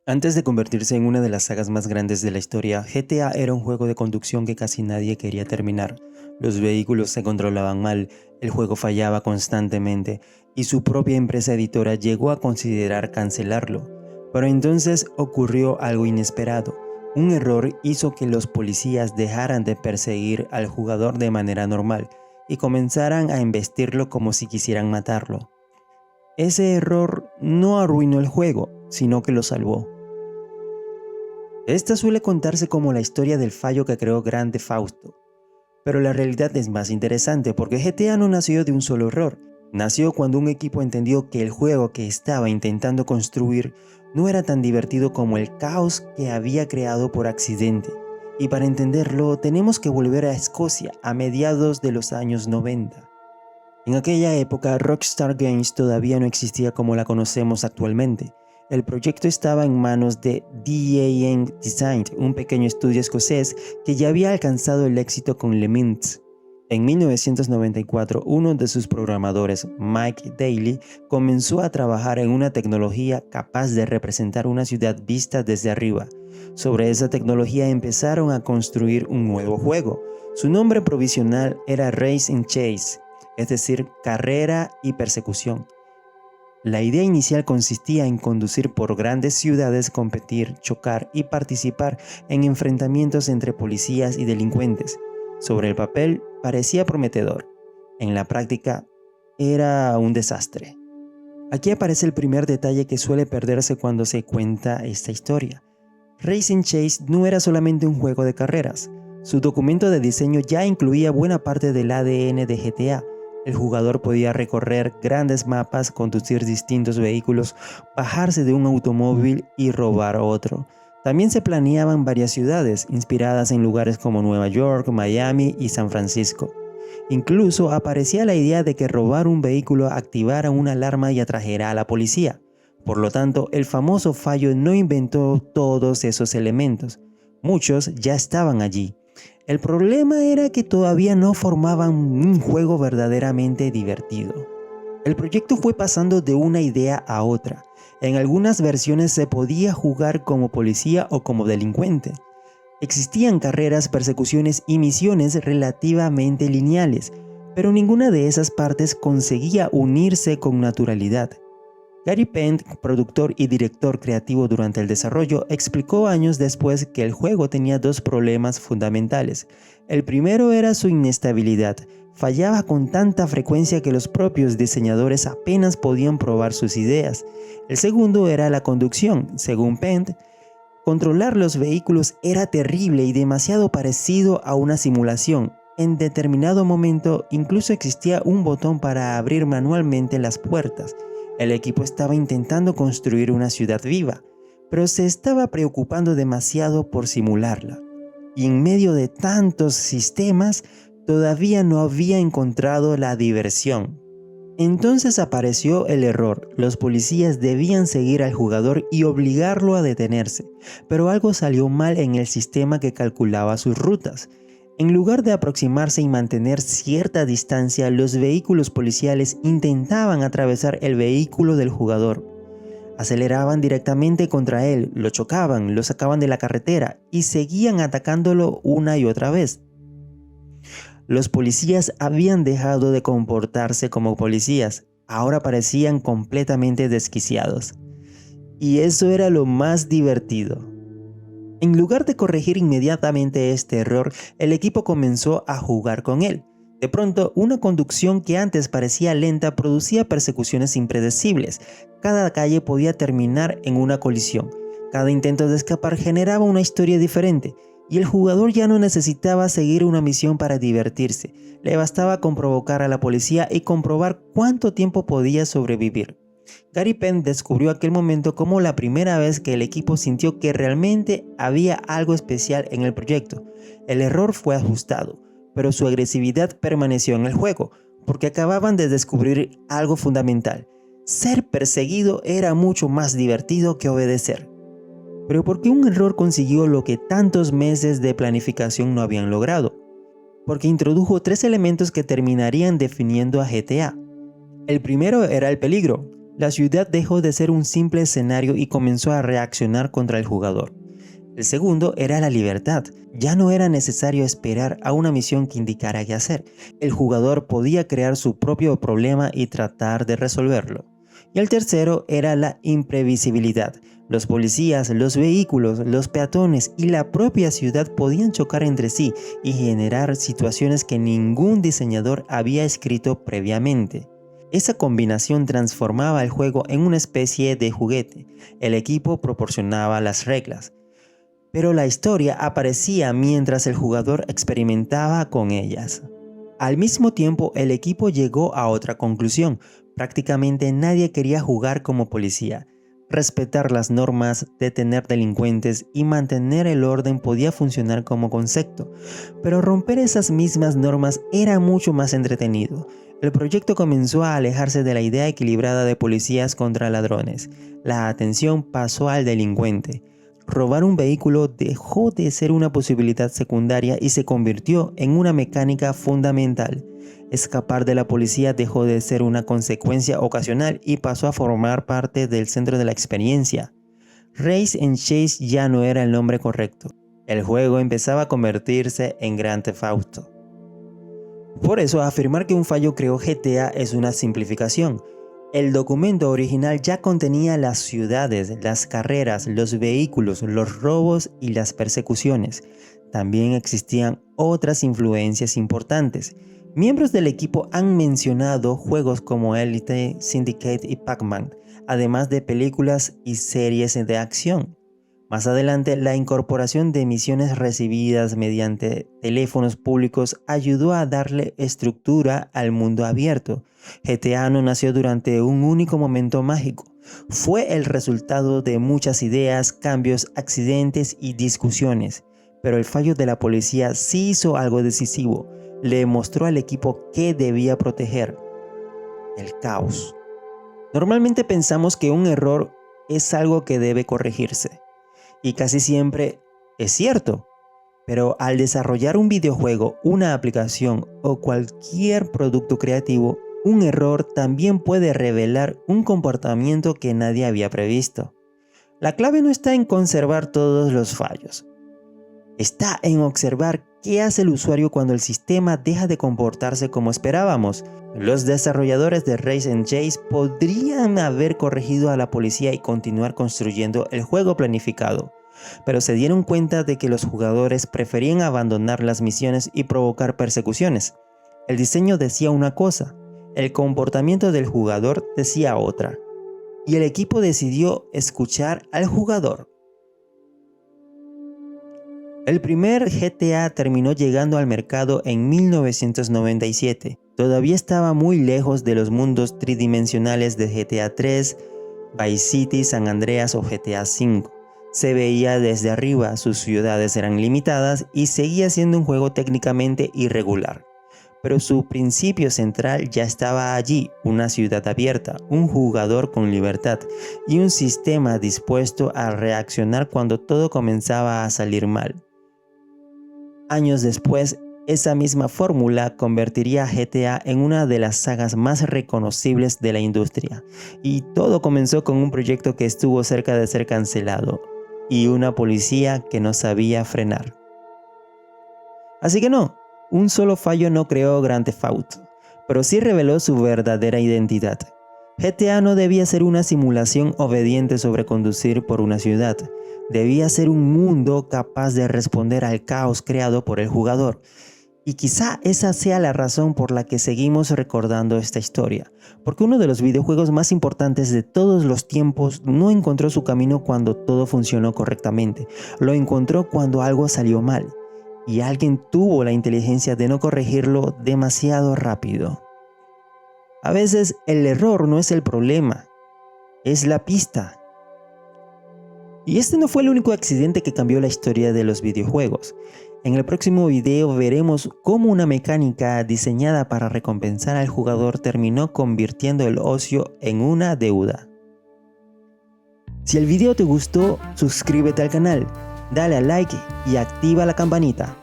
Antes de convertirse en una de las sagas más grandes de la historia, GTA era un juego de conducción que casi nadie quería terminar. Los vehículos se controlaban mal, el juego fallaba constantemente y su propia empresa editora llegó a considerar cancelarlo. Pero entonces ocurrió algo inesperado. Un error hizo que los policías dejaran de perseguir al jugador de manera normal y comenzaran a embestirlo como si quisieran matarlo. Ese error no arruinó el juego, sino que lo salvó. Esta suele contarse como la historia del fallo que creó Grand Theft Auto, pero la realidad es más interesante porque GTA no nació de un solo error. Nació cuando un equipo entendió que el juego que estaba intentando construir no era tan divertido como el caos que había creado por accidente. Y para entenderlo tenemos que volver a Escocia a mediados de los años 90. En aquella época, Rockstar Games todavía no existía como la conocemos actualmente. El proyecto estaba en manos de DAN Design, un pequeño estudio escocés que ya había alcanzado el éxito con Le Mans. En 1994, uno de sus programadores, Mike Daly, comenzó a trabajar en una tecnología capaz de representar una ciudad vista desde arriba. Sobre esa tecnología empezaron a construir un nuevo juego. Su nombre provisional era Race and Chase, es decir, carrera y persecución. La idea inicial consistía en conducir por grandes ciudades, competir, chocar y participar en enfrentamientos entre policías y delincuentes. Sobre el papel parecía prometedor. En la práctica era un desastre. Aquí aparece el primer detalle que suele perderse cuando se cuenta esta historia. Racing Chase no era solamente un juego de carreras. Su documento de diseño ya incluía buena parte del ADN de GTA. El jugador podía recorrer grandes mapas, conducir distintos vehículos, bajarse de un automóvil y robar otro. También se planeaban varias ciudades, inspiradas en lugares como Nueva York, Miami y San Francisco. Incluso aparecía la idea de que robar un vehículo activara una alarma y atrajera a la policía. Por lo tanto, el famoso fallo no inventó todos esos elementos. Muchos ya estaban allí. El problema era que todavía no formaban un juego verdaderamente divertido. El proyecto fue pasando de una idea a otra. En algunas versiones se podía jugar como policía o como delincuente. Existían carreras, persecuciones y misiones relativamente lineales, pero ninguna de esas partes conseguía unirse con naturalidad. Gary Penn, productor y director creativo durante el desarrollo, explicó años después que el juego tenía dos problemas fundamentales. El primero era su inestabilidad. Fallaba con tanta frecuencia que los propios diseñadores apenas podían probar sus ideas. El segundo era la conducción. Según Penn, controlar los vehículos era terrible y demasiado parecido a una simulación. En determinado momento incluso existía un botón para abrir manualmente las puertas. El equipo estaba intentando construir una ciudad viva, pero se estaba preocupando demasiado por simularla. Y en medio de tantos sistemas, todavía no había encontrado la diversión. Entonces apareció el error. Los policías debían seguir al jugador y obligarlo a detenerse, pero algo salió mal en el sistema que calculaba sus rutas. En lugar de aproximarse y mantener cierta distancia, los vehículos policiales intentaban atravesar el vehículo del jugador. Aceleraban directamente contra él, lo chocaban, lo sacaban de la carretera y seguían atacándolo una y otra vez. Los policías habían dejado de comportarse como policías, ahora parecían completamente desquiciados. Y eso era lo más divertido. En lugar de corregir inmediatamente este error, el equipo comenzó a jugar con él. De pronto, una conducción que antes parecía lenta producía persecuciones impredecibles. Cada calle podía terminar en una colisión. Cada intento de escapar generaba una historia diferente. Y el jugador ya no necesitaba seguir una misión para divertirse. Le bastaba con provocar a la policía y comprobar cuánto tiempo podía sobrevivir. Gary Penn descubrió aquel momento como la primera vez que el equipo sintió que realmente había algo especial en el proyecto. El error fue ajustado, pero su agresividad permaneció en el juego, porque acababan de descubrir algo fundamental. Ser perseguido era mucho más divertido que obedecer. Pero ¿por qué un error consiguió lo que tantos meses de planificación no habían logrado? Porque introdujo tres elementos que terminarían definiendo a GTA. El primero era el peligro. La ciudad dejó de ser un simple escenario y comenzó a reaccionar contra el jugador. El segundo era la libertad. Ya no era necesario esperar a una misión que indicara qué hacer. El jugador podía crear su propio problema y tratar de resolverlo. Y el tercero era la imprevisibilidad. Los policías, los vehículos, los peatones y la propia ciudad podían chocar entre sí y generar situaciones que ningún diseñador había escrito previamente. Esa combinación transformaba el juego en una especie de juguete. El equipo proporcionaba las reglas, pero la historia aparecía mientras el jugador experimentaba con ellas. Al mismo tiempo, el equipo llegó a otra conclusión. Prácticamente nadie quería jugar como policía. Respetar las normas, detener delincuentes y mantener el orden podía funcionar como concepto, pero romper esas mismas normas era mucho más entretenido. El proyecto comenzó a alejarse de la idea equilibrada de policías contra ladrones. La atención pasó al delincuente. Robar un vehículo dejó de ser una posibilidad secundaria y se convirtió en una mecánica fundamental. Escapar de la policía dejó de ser una consecuencia ocasional y pasó a formar parte del centro de la experiencia. Race and Chase ya no era el nombre correcto. El juego empezaba a convertirse en Grand Theft Auto. Por eso, afirmar que un fallo creó GTA es una simplificación. El documento original ya contenía las ciudades, las carreras, los vehículos, los robos y las persecuciones. También existían otras influencias importantes. Miembros del equipo han mencionado juegos como Elite, Syndicate y Pac-Man, además de películas y series de acción. Más adelante, la incorporación de misiones recibidas mediante teléfonos públicos ayudó a darle estructura al mundo abierto. GTA no nació durante un único momento mágico. Fue el resultado de muchas ideas, cambios, accidentes y discusiones. Pero el fallo de la policía sí hizo algo decisivo. Le mostró al equipo qué debía proteger: el caos. Normalmente pensamos que un error es algo que debe corregirse. Y casi siempre es cierto. Pero al desarrollar un videojuego, una aplicación o cualquier producto creativo, un error también puede revelar un comportamiento que nadie había previsto. La clave no está en conservar todos los fallos. Está en observar qué hace el usuario cuando el sistema deja de comportarse como esperábamos. Los desarrolladores de Race and Chase podrían haber corregido a la policía y continuar construyendo el juego planificado, pero se dieron cuenta de que los jugadores preferían abandonar las misiones y provocar persecuciones. El diseño decía una cosa, el comportamiento del jugador decía otra, y el equipo decidió escuchar al jugador. El primer GTA terminó llegando al mercado en 1997. Todavía estaba muy lejos de los mundos tridimensionales de GTA 3, Vice City, San Andreas o GTA 5. Se veía desde arriba, sus ciudades eran limitadas y seguía siendo un juego técnicamente irregular. Pero su principio central ya estaba allí: una ciudad abierta, un jugador con libertad y un sistema dispuesto a reaccionar cuando todo comenzaba a salir mal. Años después, esa misma fórmula convertiría a GTA en una de las sagas más reconocibles de la industria. Y todo comenzó con un proyecto que estuvo cerca de ser cancelado y una policía que no sabía frenar. Así que no, un solo fallo no creó Grand Theft Auto, pero sí reveló su verdadera identidad. GTA no debía ser una simulación obediente sobre conducir por una ciudad. Debía ser un mundo capaz de responder al caos creado por el jugador. Y quizá esa sea la razón por la que seguimos recordando esta historia, porque uno de los videojuegos más importantes de todos los tiempos no encontró su camino cuando todo funcionó correctamente, lo encontró cuando algo salió mal, y alguien tuvo la inteligencia de no corregirlo demasiado rápido. A veces el error no es el problema, es la pista. Y este no fue el único accidente que cambió la historia de los videojuegos. En el próximo video veremos cómo una mecánica diseñada para recompensar al jugador terminó convirtiendo el ocio en una deuda. Si el video te gustó, suscríbete al canal, dale a like y activa la campanita.